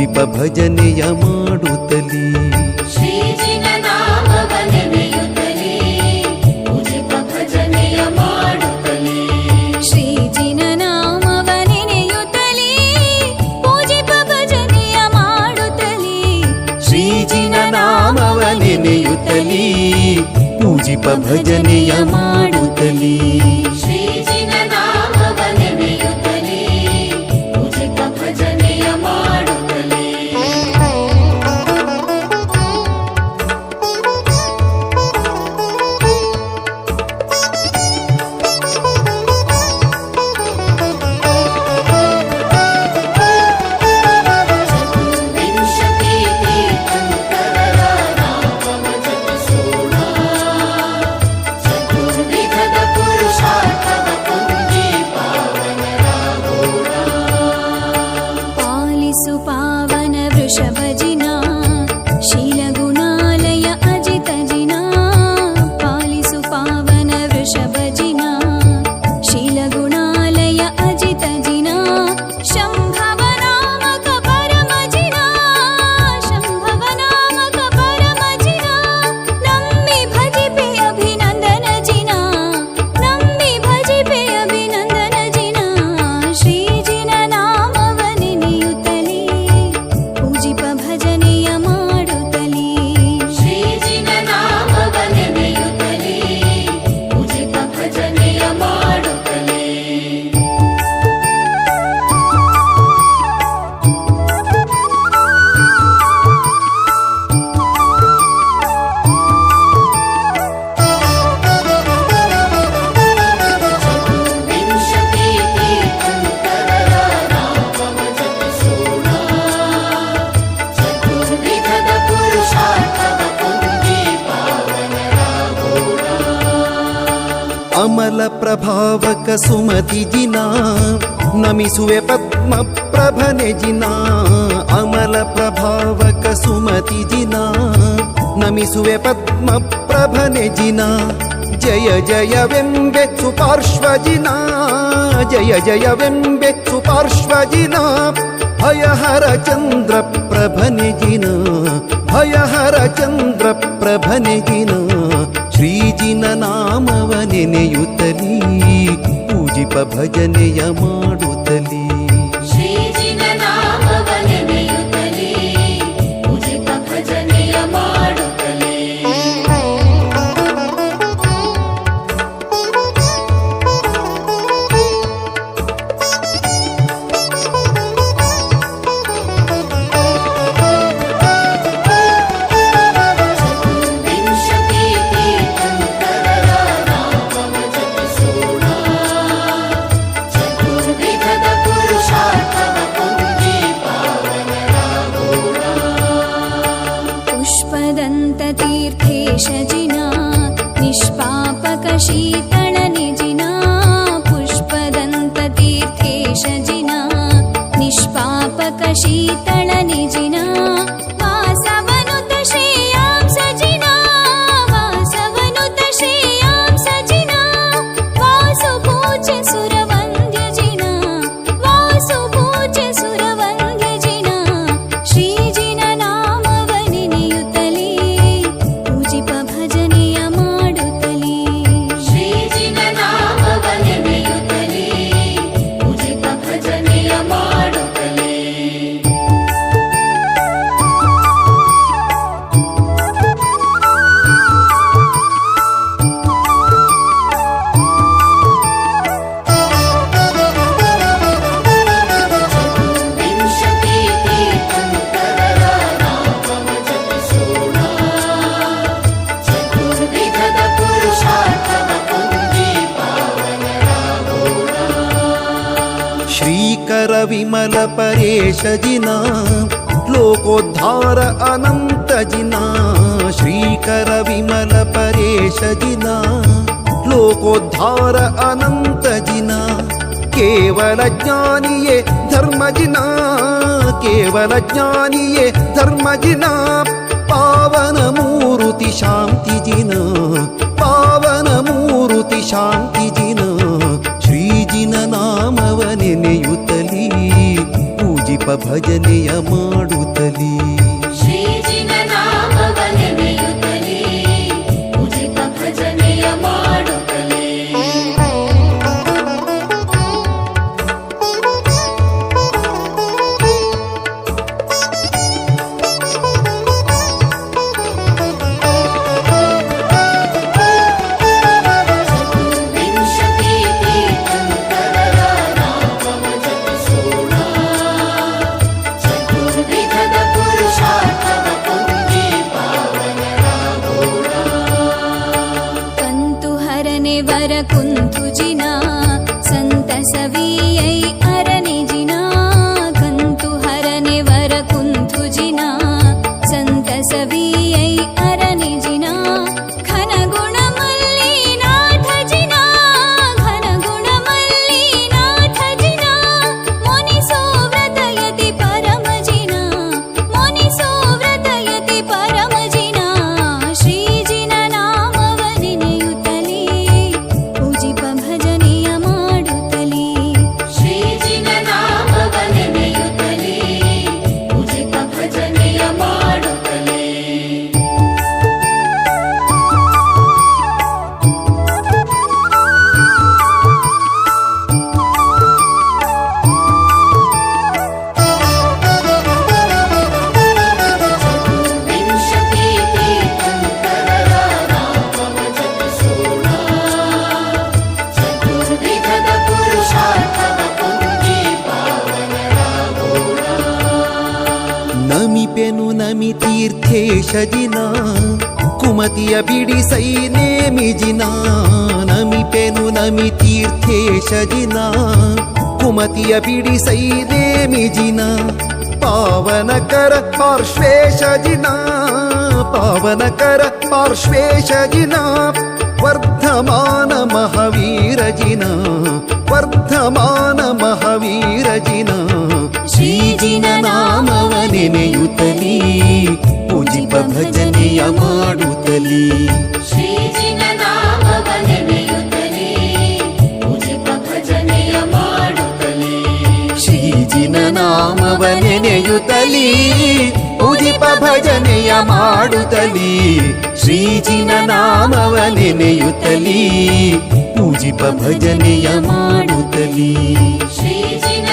ಪೂಜಿಪ ಭಜನೆಯ ಮಾಡುತ್ತಲೀ ಶ್ರೀಜಿನ ನಾಮವ ನೆನೆಯುತ್ತಲೇ ಪೂಜಿಪ ಭಜನೆಯ ಮಾಡುತ್ತಲೇ ಶ್ರೀಜಿನ ನಾಮವ ನೆನೆಯುತ್ತಲೇ ಪೂಜಿಪ ಭಜನೆಯ ಮಾಡುತ್ತಲೇ ಶ್ರೀಜಿನ ನಾಮವ ನೆನೆಯುತ್ತಲೀ ಪೂಜಿಪ ಭಜನೆಯ ಮಾಡುತ್ತಲೀ ಶ್ರೀಜಿನ ನಾಮವ ನೆನೆಯುತ್ತಲೇ ಪೂಜಿಪ ಭಜನೆಯ ಮಾಡುತ್ತಲೇ ಚತುರ್ವಿಂಶತಿ ತೀರ್ಥಂಕರರ ನಾಮವ ಜಪಿಸೋಣ ಚತುರ್ವಿಧದ ಪುರುಷಾರ್ಥವ ಪುಂಜಿ ಪಾವನರಾಗೋಣ ಪಾಲಿಸು ಪಾವನ ವೃಷಭಜಿನ ಶೀಲಗುಣಾಲಯ ಅಜಿತ ಜಿನ ಪಾಲಿಸು ಪಾವನ ವೃಷಭಜಿನ ಶೀಲಗುಣಾಲಯ ಅಜಿತ ಜಿನ ಶಂಭವ ನಾಮಕ ಪರಮ ಜಿನ ಶಂಭವ ನಾಮಕ ಪರಮ ಜಿನ ನಮ್ಮಿ ಭಜಿಪೆ ಅಭಿನಂದನ ಜಿನ ನಮ್ಮಿ ಭಜಿಪೆ ಅಭಿನಂದನ ಜಿನ ಶ್ರೀಜಿನ ನಾಮವ ನೆನೆಯುತ್ತಲೇ ಪೂಜಿಪ ಭಜನೆಯ ಮಾಡುತ್ತಲೇ ಶ್ರೀಜಿನ ನಾಮವ ನೆನೆಯುತ್ತಲೇ ಪೂಜಿಪ ಭಜನೆಯ ಮಾಡುತ್ತಲೇ ಚತುರ್ವಿಂಶತಿ ತೀರ್ಥಂಕರರ ನಾಮವ ಜಪಿಸೋಣ ಚತುರ್ವಿಧದ ಪುರುಷಾರ್ಥವ ಪುಂಜಿ ಪಾವನರಾಗೋಣ ಅಮಲ ಪ್ರಭಾವಕ ಸುಮತಿ ಜಿನ ನಮಿಸುವೆ ಪದ್ಮ ಪ್ರಭನೆ ಜಿನ ಅಮಲ ಪ್ರಭಾವಕ ಸುಮತಿ ಜಿನ ನಮಿಸುವೆ ಪದ್ಮ ಪ್ರಭನೆ ಜಿನ ಜಯ ಜಯವೆಂಬೆ ಸುಪಾರ್ಶ್ವಜಿನ ಜಯ ಜಯವೆಂಬೆ ಸುಪಾರ್ಶ್ವಜಿನ ಭಯಹರ ಚಂದ್ರ ಪ್ರಭನೆ ಜಿನ ಭಯಹರ ಚಂದ್ರ ಪ್ರಭನೆ ಜಿನ ಶ್ರೀಜಿನ ನಾಮವ ನೆನೆಯುತ್ತಲೀ ಪೂಜಿಪ ಭಜನೆಯ ಮಾಡುತ್ತಲೀ ಶ್ರೀಜಿನ ನಾಮವ ನೆನೆಯುತ್ತಲೇ ಪೂಜಿಪ ಭಜನೆಯ ಮಾಡುತ್ತಲೇ ಚತುರ್ವಿಂಶತಿ ತೀರ್ಥಂಕರರ ನಾಮವ ಜಪಿಸೋಣ ಚತುರ್ವಿಧದ ಪುರುಷಾರ್ಥವ ಪುಂಜಿ ಪಾವನರಾಗೋಣ ಪುಷ್ಪದಂತ ತೀರ್ಥೇಶ ಜಿನ ನಿಷ್ಪಾಪಕ ಶೀತಳ ನಿಜಿನ ಪುಷ್ಪದಂತ ತೀರ್ಥೇಶ ಜಿನ ನಿಷ್ಪಾಪಕ ಶೀತಳ ನಿಜಿನ ವಾಸವನುತ ಶ್ರೇಯಾಂಸ ಜಿನ ವಾಸವನುತ ಶ್ರೇಯಾಂಸ ಜಿನ ವಾಸು ಪೂಜ್ಯ ಸುರವಂದ್ಯ ಜಿನ ವಾಸು ಪೂಜ್ಯ ಸುರವಂದ್ಯ ಜಿನ ಶ್ರೀಜಿನ ನಾಮವ ನೆನೆಯುತ್ತಲೇ ಪೂಜಿಪ ಭಜನೆಯ ಮಾಡುತ್ತಲೇ ಶ್ರೀಜಿನ ನಾಮವ ನೆನೆಯುತ್ತಲೇ ಪೂಜಿಪ ಭಜನೆಯ ಮಾಡುತ್ತಲೇ ಚತುರ್ವಿಂಶತಿ ತೀರ್ಥಂಕರರ ನಾಮವ ಜಪಿಸೋಣ ಚತುರ್ವಿಧದ ಪುರುಷಾರ್ಥವ ಪುಂಜಿ ಪಾವನರಾಗೋಣ ಶ್ರೀಕರ ವಿಮಲ ಪರೇಶ ಜಿನ ಲೋಕೋದ್ಧಾರ ಅನಂತ ಜಿನ ಶ್ರೀಕರ ವಿಮಲ ಪರೇಶ ಜಿನ ಲೋಕೋದ್ಧಾರ ಅನಂತ ಜಿನ ಕೇವಲ ಜ್ಞಾನಿಯೇ ಧರ್ಮ ಜಿನ ಕೇವಲ ಜ್ಞಾನಿಯೇ ಧರ್ಮ ಜಿನ ಪಾವನ ಮೂರುತಿ ಶಾಂತಿ ಜಿನ ಪಾವನ ಮೂರುತಿ ಶಾಂತಿ ಜಿನ ಶ್ರೀಜಿನ ನಾಮವ ನೆನೆಯುತ್ತಲೀ ಪೂಜಿಪ ಭಜನೆಯ ಮಾಡು ನಮಿಪೆನು ನಮಿ ತೀರ್ಥೇಶ ಜಿನ ಕುಮತಿಯ ಬಿಡಿಸೈ ನೇಮಿಜಿನ ನಮಿಪೆನು ನಮಿ ತೀರ್ಥೇಶ ಜಿನ ಕುಮತಿಯ ಬಿಡಿಸೈ ನೇಮಿಜಿನ ಪಾವನಕರ ಪಾರ್ಶ್ವೇಶ ಜಿನ ಪಾವನಕರ ಪಾರ್ಶ್ವೇಶ ಜಿನ ವರ್ಧಮಾನ ಮಹಾವೀರ ಜಿನ ವರ್ಧಮಾನ ಮಹಾವೀರ ಜಿನ ಶ್ರೀಜಿನ ನಾಮವ ನೆನೆಯುತ್ತಲೀ ಪೂಜಿಪ ಭಜನೆಯ ಮಾಡುತ್ತಲೀ ಶ್ರೀಜಿನ ನಾಮವ ನೆನೆಯುತ್ತಲೇ ಪೂಜಿಪ ಭಜನೆಯ ಮಾಡುತ್ತಲೇ ಶ್ರೀಜಿನ ನಾಮವ ನೆನೆಯುತ್ತಲೀ ಪೂಜಿಪ ಭಜನೆಯ ಮಾಡುತ್ತಲೀ ಶ್ರೀಜಿನ ನಾಮವ ನೆನೆಯುತ್ತಲೀ ಪೂಜಿಪ ಭಜನೆಯ ಮಾಡುತ್ತಲೀ ಶ್ರೀಜಿನ